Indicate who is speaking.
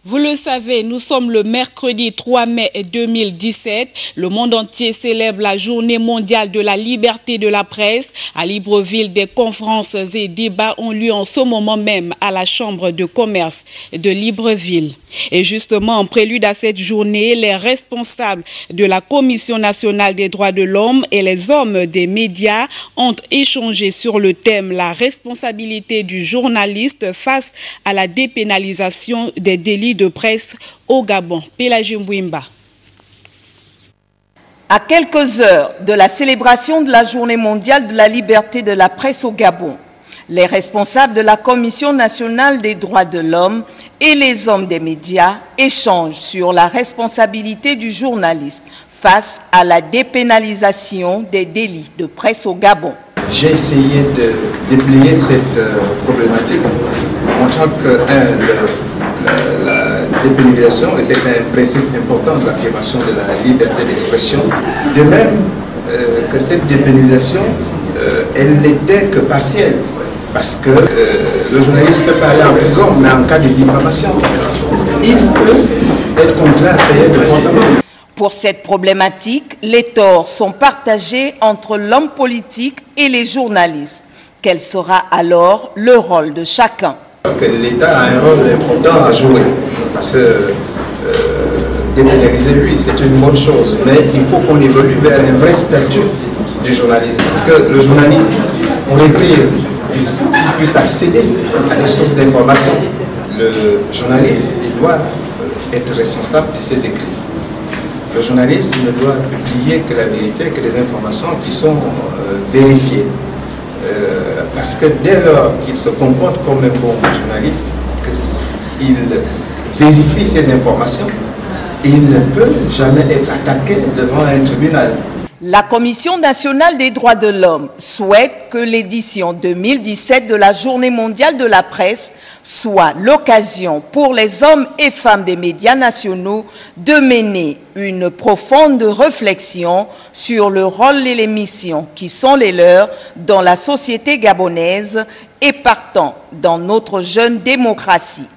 Speaker 1: Vous le savez, nous sommes le mercredi 3 mai 2017. Le monde entier célèbre la journée mondiale de la liberté de la presse. À Libreville, des conférences et débats ont lieu en ce moment même à la Chambre de commerce de Libreville. Et justement, en prélude à cette journée, les responsables de la Commission nationale des droits de l'homme et les hommes des médias ont échangé sur le thème « La responsabilité du journaliste face à la dépénalisation des délits de presse au Gabon ». Pélagie Mbouimba.
Speaker 2: À quelques heures de la célébration de la Journée mondiale de la liberté de la presse au Gabon, les responsables de la Commission nationale des droits de l'homme et les hommes des médias échangent sur la responsabilité du journaliste face à la dépénalisation des délits de presse au Gabon.
Speaker 3: J'ai essayé de déplier cette problématique, montrant que la dépénalisation était un principe important de l'affirmation de la liberté d'expression. De même que cette dépénalisation, elle n'était que partielle. Parce que le journaliste peut pas aller en prison, mais en cas de diffamation, il peut être contraint à payer de compte.
Speaker 2: Pour cette problématique, les torts sont partagés entre l'homme politique et les journalistes. Quel sera alors le rôle de chacun?
Speaker 3: L'État a un rôle important à jouer, parce que dépénaliser, oui, c'est une bonne chose, mais il faut qu'on évolue vers un vrai statut du journaliste. Parce que le journaliste, pour écrire, il faut qu'il puisse accéder à des sources d'information. Le journaliste, il doit être responsable de ses écrits. Le journaliste ne doit publier que la vérité, que les informations qui sont vérifiées. Parce que dès lors qu'il se comporte comme un bon journaliste, qu'il vérifie ses informations, il ne peut jamais être attaqué devant un tribunal.
Speaker 2: La Commission nationale des droits de l'homme souhaite que l'édition 2017 de la Journée mondiale de la presse soit l'occasion pour les hommes et femmes des médias nationaux de mener une profonde réflexion sur le rôle et les missions qui sont les leurs dans la société gabonaise et partant dans notre jeune démocratie.